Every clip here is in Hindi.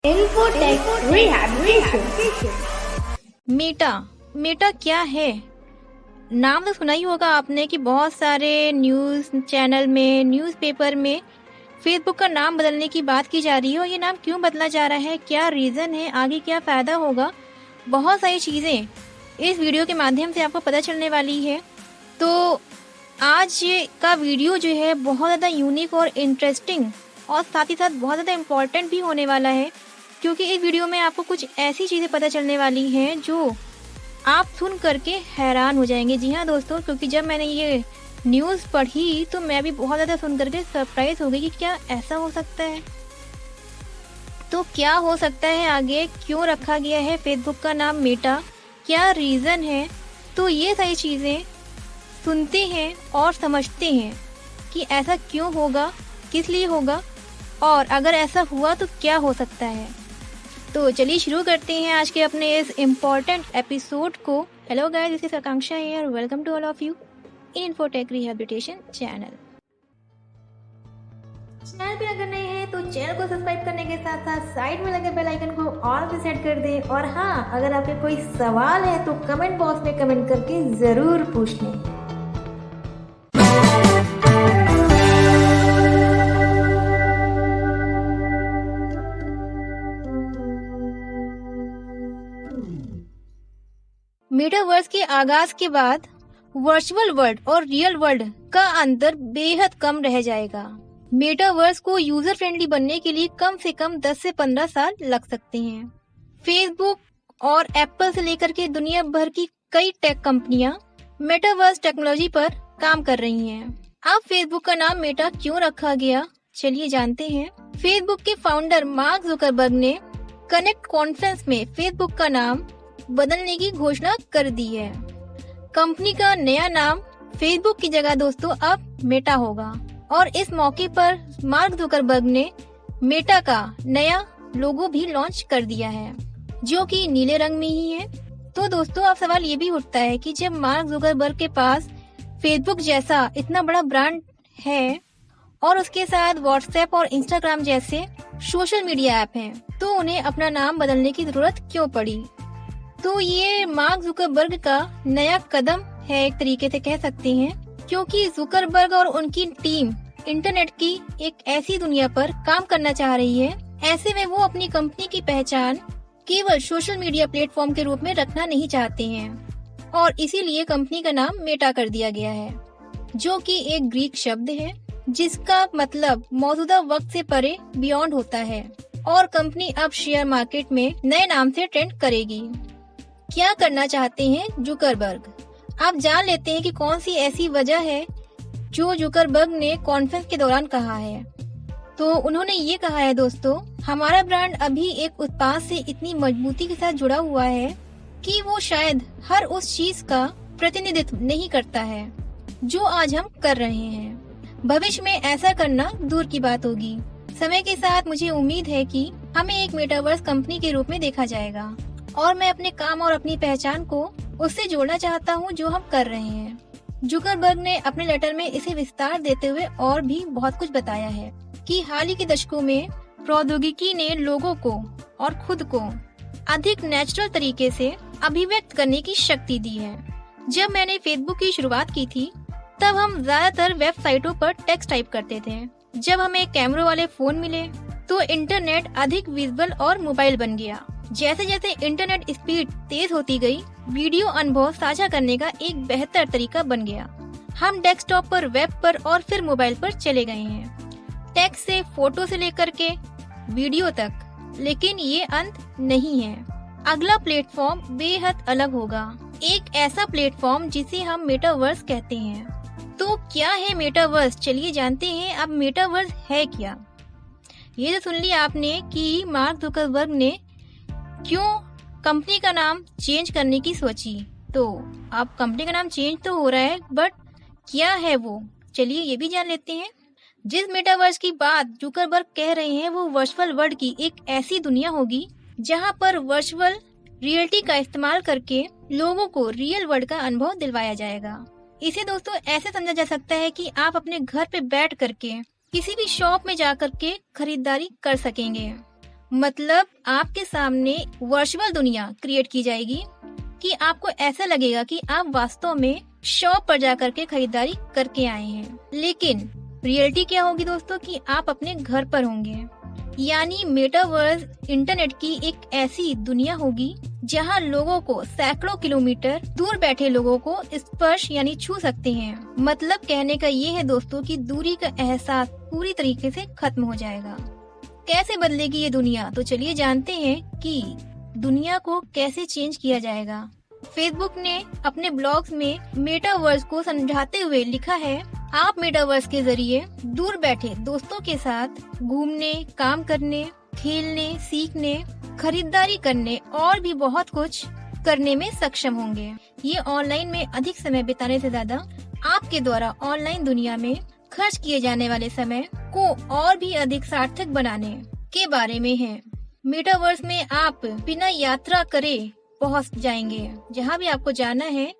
Infotech Rehabilitation। मेटा क्या है? नाम तो सुना ही होगा आपने कि बहुत सारे न्यूज़ चैनल में, न्यूज़पेपर में फेसबुक का नाम बदलने की बात की जा रही है। और ये नाम क्यों बदला जा रहा है, क्या रीज़न है, आगे क्या फ़ायदा होगा, बहुत सारी चीज़ें इस वीडियो के माध्यम से आपको पता चलने वाली है। तो आज ये का वीडियो जो है बहुत ज़्यादा यूनिक और इंटरेस्टिंग और साथ ही साथ बहुत ज़्यादा इम्पोर्टेंट भी होने वाला है, क्योंकि इस वीडियो में आपको कुछ ऐसी चीज़ें पता चलने वाली हैं जो आप सुन करके हैरान हो जाएंगे। जी हाँ दोस्तों, क्योंकि जब मैंने ये न्यूज़ पढ़ी तो मैं भी बहुत ज़्यादा सुन करके सरप्राइज हो गई कि क्या ऐसा हो सकता है। तो क्या हो सकता है आगे, क्यों रखा गया है फेसबुक का नाम मेटा, क्या रीज़न है, तो ये सारी चीज़ें सुनते हैं और समझते हैं कि ऐसा क्यों होगा, किस लिए होगा और अगर ऐसा हुआ तो क्या हो सकता है। तो चलिए शुरू करते हैं आज के अपने इस इम्पोर्टेंट एपिसोड को। Hello guys, this is Akanksha here, welcome to all of you in Infotech rehabilitation channel. Channel पे अगर नए हैं तो चैनल को सब्सक्राइब करने के साथ साथ साइड में लगे बेल आइकन को ऑल पे सेट कर दें। और हाँ, अगर आपके कोई सवाल है तो कमेंट बॉक्स में कमेंट करके ज़रूर पूछ लें। मेटावर्स के आगाज के बाद वर्चुअल वर्ल्ड और रियल वर्ल्ड का अंतर बेहद कम रह जाएगा। मेटावर्स को यूजर फ्रेंडली बनने के लिए कम से कम 10 से 15 साल लग सकते हैं। फेसबुक और एप्पल से लेकर के दुनिया भर की कई टेक कंपनियां मेटावर्स टेक्नोलॉजी पर काम कर रही हैं। अब फेसबुक का नाम मेटा क्यों रखा गया, चलिए जानते हैं। फेसबुक के फाउंडर मार्क जुकरबर्ग ने कनेक्ट कॉन्फ्रेंस में फेसबुक का नाम बदलने की घोषणा कर दी है। कंपनी का नया नाम फेसबुक की जगह दोस्तों अब मेटा होगा। और इस मौके पर मार्क जुकरबर्ग ने मेटा का नया लोगो भी लॉन्च कर दिया है, जो कि नीले रंग में ही है। तो दोस्तों, अब सवाल ये भी उठता है कि जब मार्क जुकरबर्ग के पास फेसबुक जैसा इतना बड़ा ब्रांड है और उसके साथ व्हाट्सएप और इंस्टाग्राम जैसे सोशल मीडिया ऐप हैं, तो उन्हें अपना नाम बदलने की जरूरत क्यों पड़ी। तो ये मार्क जुकरबर्ग का नया कदम है, एक तरीके से कह सकते हैं, क्योंकि जुकरबर्ग और उनकी टीम इंटरनेट की एक ऐसी दुनिया पर काम करना चाह रही है। ऐसे में वो अपनी कंपनी की पहचान केवल सोशल मीडिया प्लेटफॉर्म के रूप में रखना नहीं चाहते हैं और इसीलिए कंपनी का नाम मेटा कर दिया गया है, जो कि एक ग्रीक शब्द है जिसका मतलब मौजूदा वक्त से परे, बियॉन्ड होता है। और कंपनी अब शेयर मार्केट में नए नाम से ट्रेंड करेगी। क्या करना चाहते हैं जुकरबर्ग, आप जान लेते हैं कि कौन सी ऐसी वजह है जो जुकरबर्ग ने कॉन्फ्रेंस के दौरान कहा है। तो उन्होंने ये कहा है दोस्तों, हमारा ब्रांड अभी एक उत्पाद से इतनी मजबूती के साथ जुड़ा हुआ है कि वो शायद हर उस चीज का प्रतिनिधित्व नहीं करता है जो आज हम कर रहे हैं। भविष्य में ऐसा करना दूर की बात होगी। समय के साथ मुझे उम्मीद है कि हमें एक मेटावर्स कंपनी के रूप में देखा जाएगा और मैं अपने काम और अपनी पहचान को उससे जोड़ना चाहता हूँ जो हम कर रहे हैं। जुकरबर्ग ने अपने लेटर में इसे विस्तार देते हुए और भी बहुत कुछ बताया है कि हाल ही के दशकों में प्रौद्योगिकी ने लोगों को और खुद को अधिक नेचुरल तरीके से अभिव्यक्त करने की शक्ति दी है। जब मैंने फेसबुक की शुरुआत की थी तब हम ज्यादातर वेबसाइटों पर टेक्स्ट टाइप करते थे। जब हमें कैमरों वाले फोन मिले तो इंटरनेट अधिक विजुअल और मोबाइल बन गया। जैसे जैसे इंटरनेट स्पीड तेज होती गई, वीडियो अनुभव साझा करने का एक बेहतर तरीका बन गया। हम डेस्कटॉप पर, वेब पर और फिर मोबाइल पर चले गए हैं, टेक्स्ट से, फोटो से लेकर के वीडियो तक। लेकिन ये अंत नहीं है, अगला प्लेटफॉर्म बेहद अलग होगा, एक ऐसा प्लेटफॉर्म जिसे हम मेटावर्स कहते हैं। तो क्या है मेटावर्स, चलिए जानते हैं। अब मेटावर्स है क्या। ये तो सुन लिया आपने कि मार्क जुकरबर्ग ने क्यों कंपनी का नाम चेंज करने की सोची। तो अब कंपनी का नाम चेंज तो हो रहा है, बट क्या है वो, चलिए ये भी जान लेते हैं। जिस मेटावर्स की बात जुकरबर्ग कह रहे हैं वो वर्चुअल वर्ल्ड की एक ऐसी दुनिया होगी जहां पर वर्चुअल रियलिटी का इस्तेमाल करके लोगों को रियल वर्ल्ड का अनुभव दिलवाया जाएगा। इसे दोस्तों ऐसे समझा जा सकता है कि आप अपने घर पे बैठ करके किसी भी शॉप में जा करके खरीदारी कर सकेंगे। मतलब आपके सामने वर्चुअल दुनिया क्रिएट की जाएगी कि आपको ऐसा लगेगा कि आप वास्तव में शॉप पर जाकर के खरीदारी करके आए हैं। लेकिन रियलिटी क्या होगी दोस्तों कि आप अपने घर पर होंगे। यानी मेटावर्स इंटरनेट की एक ऐसी दुनिया होगी जहां लोगों को सैकड़ों किलोमीटर दूर बैठे लोगों को स्पर्श यानी छू सकते हैं। मतलब कहने का ये है दोस्तों कि दूरी का एहसास पूरी तरीके से खत्म हो जाएगा। कैसे बदलेगी ये दुनिया, तो चलिए जानते हैं कि दुनिया को कैसे चेंज किया जाएगा। फेसबुक ने अपने ब्लॉग्स में मेटावर्स को समझाते हुए लिखा है, आप मेटावर्स के जरिए दूर बैठे दोस्तों के साथ घूमने, काम करने, खेलने, सीखने, खरीदारी करने और भी बहुत कुछ करने में सक्षम होंगे। ये ऑनलाइन में अधिक समय बिताने से ज्यादा आपके द्वारा ऑनलाइन दुनिया में खर्च किए जाने वाले समय को और भी अधिक सार्थक बनाने के बारे में है। मेटावर्स में आप बिना यात्रा करे पहुंच जाएंगे। जहां भी आपको जाना है,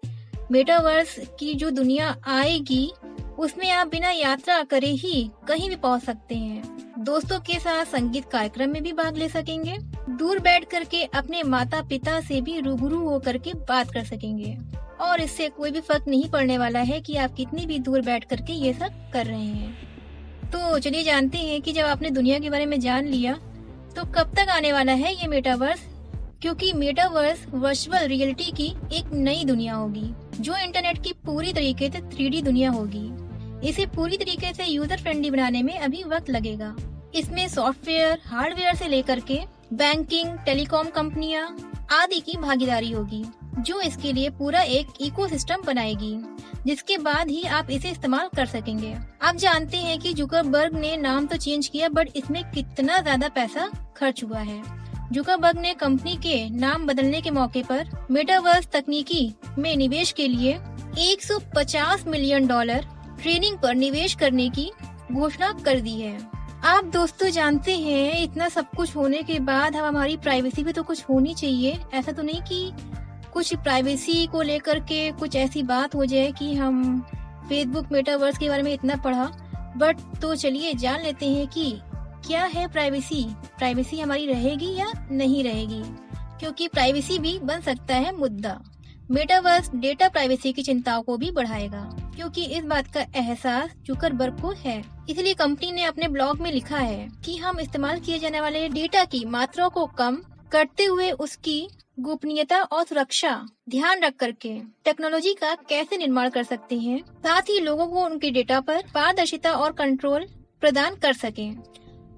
मेटावर्स की जो दुनिया आएगी उसमें आप बिना यात्रा करे ही कहीं भी पहुंच सकते हैं। दोस्तों के साथ संगीत कार्यक्रम में भी भाग ले सकेंगे। दूर बैठ करके अपने माता पिता से भी रूबरू होकर के बात कर सकेंगे और इससे कोई भी फर्क नहीं पड़ने वाला है कि आप कितनी भी दूर बैठ करके ये सब कर रहे हैं। तो चलिए जानते हैं कि जब आपने दुनिया के बारे में जान लिया तो कब तक आने वाला है ये मेटावर्स, क्योंकि मेटावर्स वर्चुअल रियलिटी की एक नई दुनिया होगी जो इंटरनेट की पूरी तरीके से 3D दुनिया होगी। इसे पूरी तरीके से यूजर फ्रेंडली बनाने में अभी वक्त लगेगा। इसमें सॉफ्टवेयर, हार्डवेयर से लेकर के बैंकिंग, टेलीकॉम कंपनियां आदि की भागीदारी होगी जो इसके लिए पूरा एक इकोसिस्टम बनाएगी, जिसके बाद ही आप इसे इस्तेमाल कर सकेंगे। आप जानते हैं कि जुकरबर्ग ने नाम तो चेंज किया, बट इसमें कितना ज्यादा पैसा खर्च हुआ है। जुकरबर्ग ने कंपनी के नाम बदलने के मौके पर मेटावर्स तकनीकी में निवेश के लिए $150 मिलियन ट्रेनिंग पर निवेश करने की घोषणा कर दी है। आप दोस्तों जानते हैं, इतना सब कुछ होने के बाद हम हमारी प्राइवेसी भी तो कुछ होनी चाहिए। ऐसा तो नहीं कि कुछ प्राइवेसी को लेकर के कुछ ऐसी बात हो जाए कि हम फेसबुक मेटावर्स के बारे में इतना पढ़ा, बट तो चलिए जान लेते हैं कि क्या है प्राइवेसी। प्राइवेसी हमारी रहेगी या नहीं रहेगी, क्योंकि प्राइवेसी भी बन सकता है मुद्दा। मेटावर्स डेटा प्राइवेसी की चिंताओं को भी बढ़ाएगा, क्योंकि इस बात का एहसास जुकरबर्ग को है। इसलिए कंपनी ने अपने ब्लॉग में लिखा है कि हम इस्तेमाल किए जाने वाले डेटा की मात्रा को कम करते हुए उसकी गोपनीयता और सुरक्षा ध्यान रख करके टेक्नोलॉजी का कैसे निर्माण कर सकते हैं, साथ ही लोगों को उनके डेटा पर पारदर्शिता और कंट्रोल प्रदान कर सके।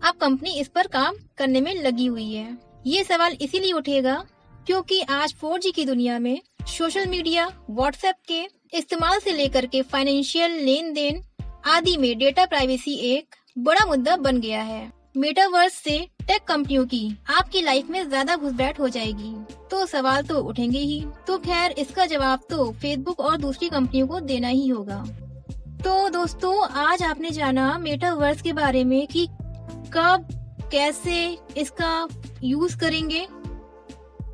अब कंपनी इस पर काम करने में लगी हुई है। ये सवाल इसीलिए उठेगा क्योंकि आज 4G की दुनिया में सोशल मीडिया, व्हाट्सएप के इस्तेमाल से लेकर के फाइनेंशियल लेन देन आदि में डेटा प्राइवेसी एक बड़ा मुद्दा बन गया है। मेटावर्स से टेक कंपनियों की आपकी लाइफ में ज्यादा घुसपैठ हो जाएगी तो सवाल तो उठेंगे ही। तो खैर, इसका जवाब तो फेसबुक और दूसरी कंपनियों को देना ही होगा। तो दोस्तों, आज आपने जाना मेटावर्स के बारे में कि कब कैसे इसका यूज करेंगे।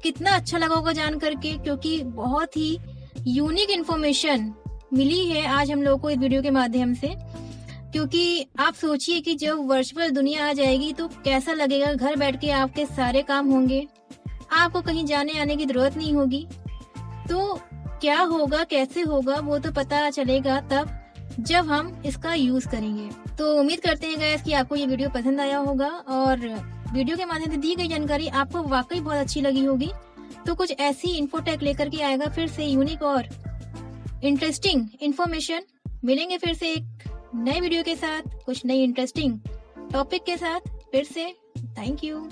कितना अच्छा लगा होगा जान करके, क्योंकि बहुत ही यूनिक इन्फॉर्मेशन मिली है आज हम लोगों को इस वीडियो के माध्यम से। क्योंकि आप सोचिए कि जब वर्चुअल दुनिया आ जाएगी तो कैसा लगेगा। घर बैठ के आपके सारे काम होंगे, आपको कहीं जाने आने की जरूरत नहीं होगी। तो क्या होगा, कैसे होगा, वो तो पता चलेगा तब जब हम इसका यूज करेंगे। तो उम्मीद करते हैं गाइस कि आपको ये वीडियो पसंद आया होगा और वीडियो के माध्यम से दी गई जानकारी आपको वाकई बहुत अच्छी लगी होगी। तो कुछ ऐसी इन्फोटेक लेकर के आएगा फिर से यूनिक और इंटरेस्टिंग इन्फॉर्मेशन। मिलेंगे फिर से एक नए वीडियो के साथ, कुछ नई इंटरेस्टिंग टॉपिक के साथ फिर से। Thank you.